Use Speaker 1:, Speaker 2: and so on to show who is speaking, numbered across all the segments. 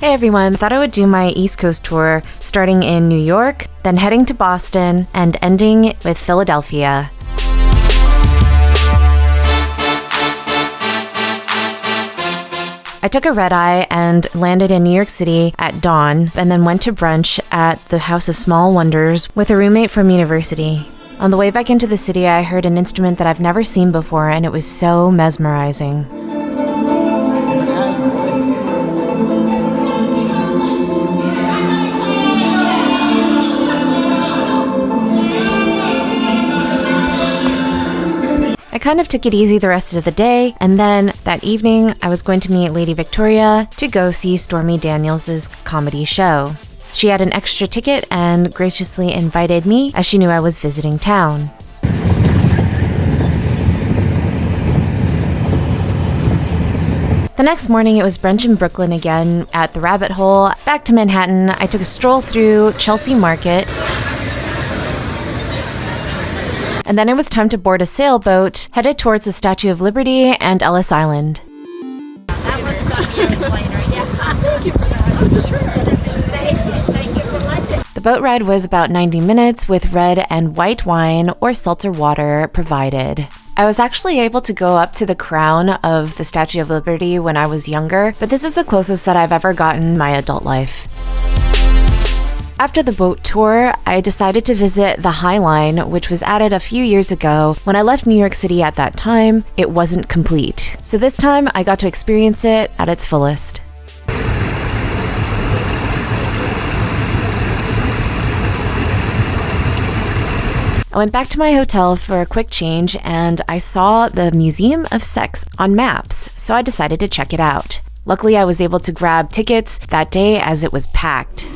Speaker 1: Hey everyone, thought I would do my East Coast tour starting in New York, then heading to Boston, and ending with Philadelphia. I took a red-eye and landed in New York City at dawn, and then went to brunch at the House of Small Wonders with a roommate from university. On the way back into the city, I heard an instrument that I've never seen before, and it was so mesmerizing. I kind of took it easy the rest of the day, and then that evening I was going to meet Lady Victoria to go see Stormy Daniels' comedy show. She had an extra ticket and graciously invited me as she knew I was visiting town. The next morning it was brunch in Brooklyn again at the Rabbit Hole. Back to Manhattan, I took a stroll through Chelsea Market. And then it was time to board a sailboat, headed towards the Statue of Liberty and Ellis Island.
Speaker 2: That was some years later, yeah. Thank you. Thank you for London.
Speaker 1: The boat ride was about 90 minutes with red and white wine or seltzer water provided. I was actually able to go up to the crown of the Statue of Liberty when I was younger, but this is the closest that I've ever gotten in my adult life. After the boat tour, I decided to visit the High Line, which was added a few years ago. When I left New York City at that time, it wasn't complete. So this time, I got to experience it at its fullest. I went back to my hotel for a quick change, and I saw the Museum of Sex on maps, so I decided to check it out. Luckily, I was able to grab tickets that day as it was packed.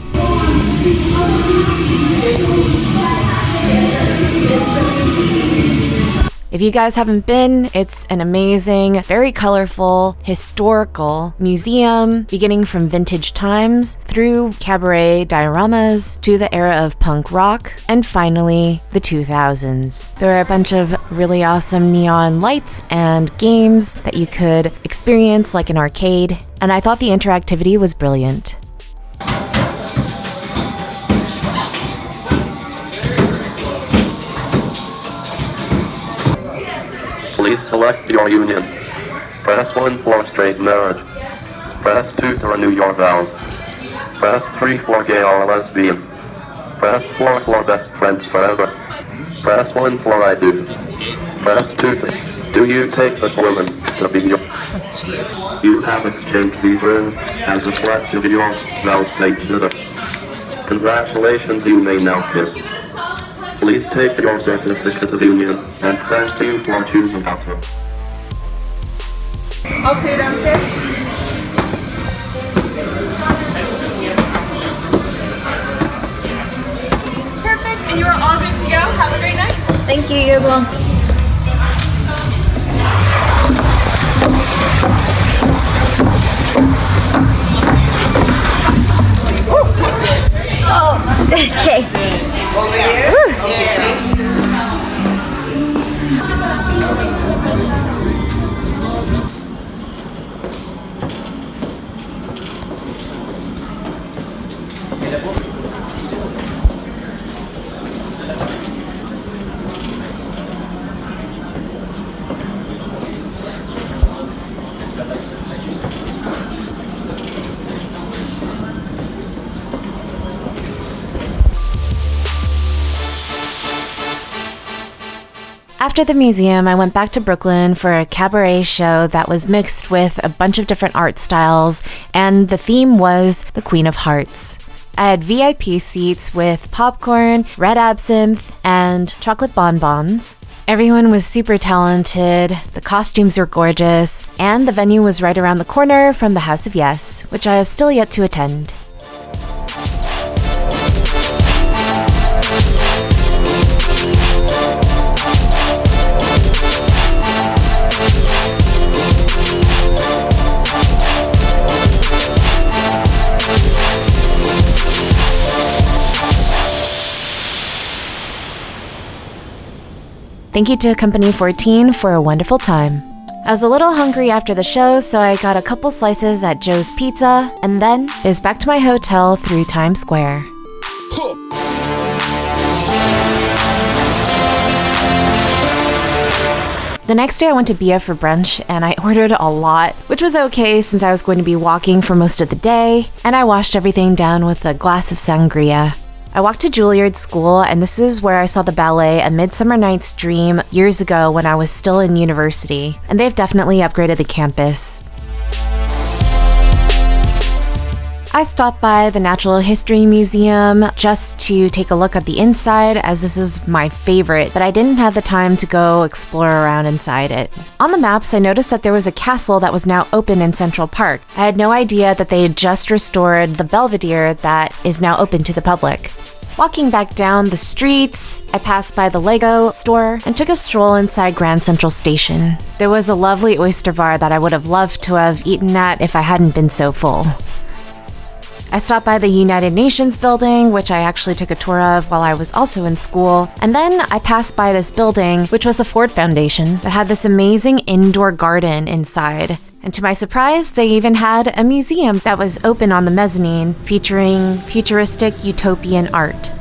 Speaker 1: If you guys haven't been, it's an amazing, very colorful, historical museum, beginning from vintage times through cabaret dioramas to the era of punk rock, and finally, the 2000s. There are a bunch of really awesome neon lights and games that you could experience like an arcade, and I thought the interactivity was brilliant.
Speaker 3: Please select your union. Press 1 for straight marriage. Press 2 to renew your vows. Press 3 for gay or lesbian. Press 4 for best friends forever. Press 1 for I do. Press 2 to do you take this woman to be your... You have exchanged these rings as a pledge of your vows made together. Congratulations, you may now kiss. Please take your certificate of union, and thank you for choosing us.
Speaker 4: I'll clear downstairs. Perfect, and you are all good to go. Have a great night.
Speaker 1: Thank you, you as well.
Speaker 2: Oh, okay.
Speaker 4: Over here. Yeah.
Speaker 1: After the museum, I went back to Brooklyn for a cabaret show that was mixed with a bunch of different art styles, and the theme was the Queen of Hearts. I had VIP seats with popcorn, red absinthe, and chocolate bonbons. Everyone was super talented, the costumes were gorgeous, and the venue was right around the corner from the House of Yes, which I have still yet to attend. Thank you to Company 14 for a wonderful time. I was a little hungry after the show, so I got a couple slices at Joe's Pizza, and then it was back to my hotel through Times Square. The next day I went to Bia for brunch and I ordered a lot, which was okay since I was going to be walking for most of the day, and I washed everything down with a glass of sangria. I walked to Juilliard School, and this is where I saw the ballet A Midsummer Night's Dream years ago when I was still in university, and they've definitely upgraded the campus. I stopped by the Natural History Museum just to take a look at the inside, as this is my favorite, but I didn't have the time to go explore around inside it. On the maps, I noticed that there was a castle that was now open in Central Park. I had no idea that they had just restored the Belvedere that is now open to the public. Walking back down the streets, I passed by the Lego store and took a stroll inside Grand Central Station. There was a lovely oyster bar that I would have loved to have eaten at if I hadn't been so full. I stopped by the United Nations building, which I actually took a tour of while I was also in school, and then I passed by this building, which was the Ford Foundation, that had this amazing indoor garden inside. And to my surprise, they even had a museum that was open on the mezzanine, featuring futuristic utopian art.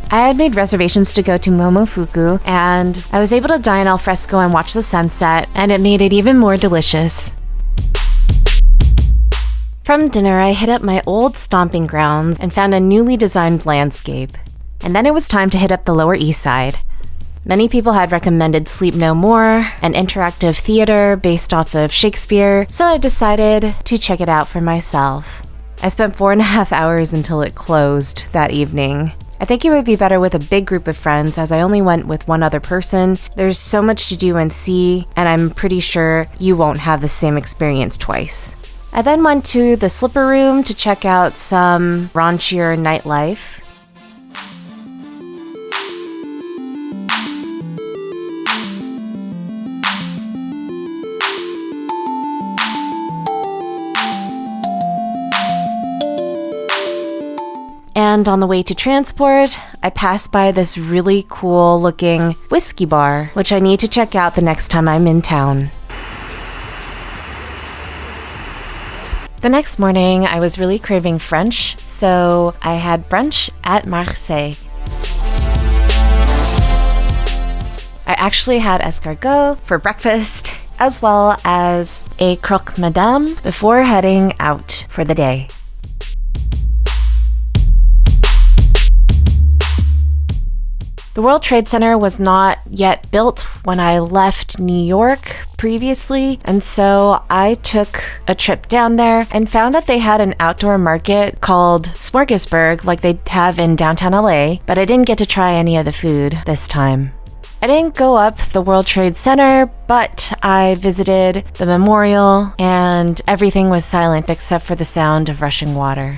Speaker 1: I had made reservations to go to Momofuku, and I was able to dine al fresco and watch the sunset, and it made it even more delicious. From dinner, I hit up my old stomping grounds and found a newly designed landscape. And then it was time to hit up the Lower East Side. Many people had recommended Sleep No More, an interactive theater based off of Shakespeare, so I decided to check it out for myself. I spent 4.5 hours until it closed that evening. I think it would be better with a big group of friends, as I only went with one other person. There's so much to do and see, and I'm pretty sure you won't have the same experience twice. I then went to the Slipper Room to check out some raunchier nightlife. And on the way to transport, I passed by this really cool looking whiskey bar, which I need to check out the next time I'm in town. The next morning, I was really craving French, so I had brunch at Marseille. I actually had escargot for breakfast, as well as a croque madame before heading out for the day. The World Trade Center was not yet built when I left New York previously, and so I took a trip down there and found that they had an outdoor market called Smorgasburg like they have in downtown LA, but I didn't get to try any of the food this time. I didn't go up the World Trade Center, but I visited the memorial and everything was silent except for the sound of rushing water.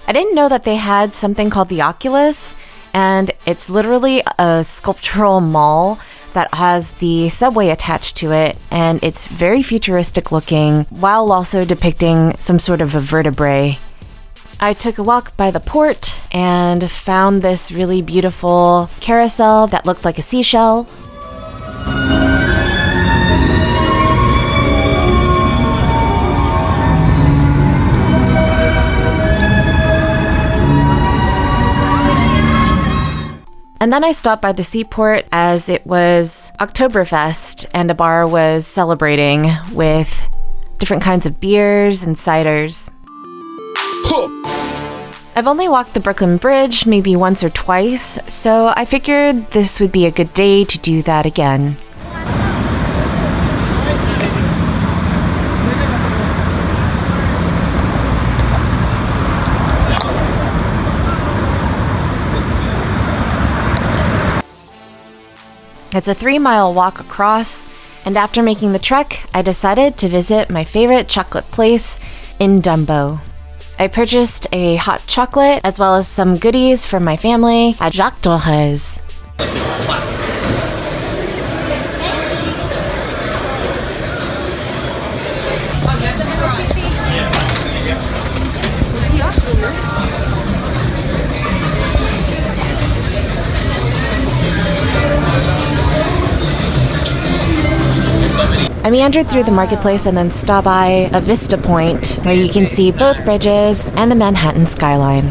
Speaker 1: I didn't know that they had something called the Oculus, and it's literally a sculptural mall that has the subway attached to it, and it's very futuristic looking while also depicting some sort of a vertebrae. I took a walk by the port and found this really beautiful carousel that looked like a seashell. And then I stopped by the seaport as it was Oktoberfest and a bar was celebrating with different kinds of beers and ciders. I've only walked the Brooklyn Bridge maybe once or twice, so I figured this would be a good day to do that again. It's a 3-mile walk across, and after making the trek, I decided to visit my favorite chocolate place in Dumbo. I purchased a hot chocolate as well as some goodies for my family at Jacques Torres. I meandered through the marketplace and then stopped by a vista point where you can see both bridges and the Manhattan skyline.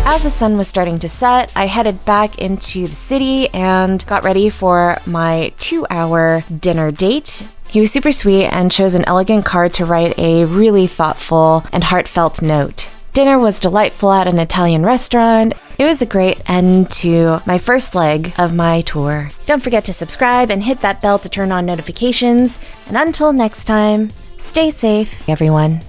Speaker 1: As the sun was starting to set, I headed back into the city and got ready for my 2-hour dinner date. He was super sweet and chose an elegant card to write a really thoughtful and heartfelt note. Dinner was delightful at an Italian restaurant. It was a great end to my first leg of my tour. Don't forget to subscribe and hit that bell to turn on notifications. And until next time, stay safe, everyone.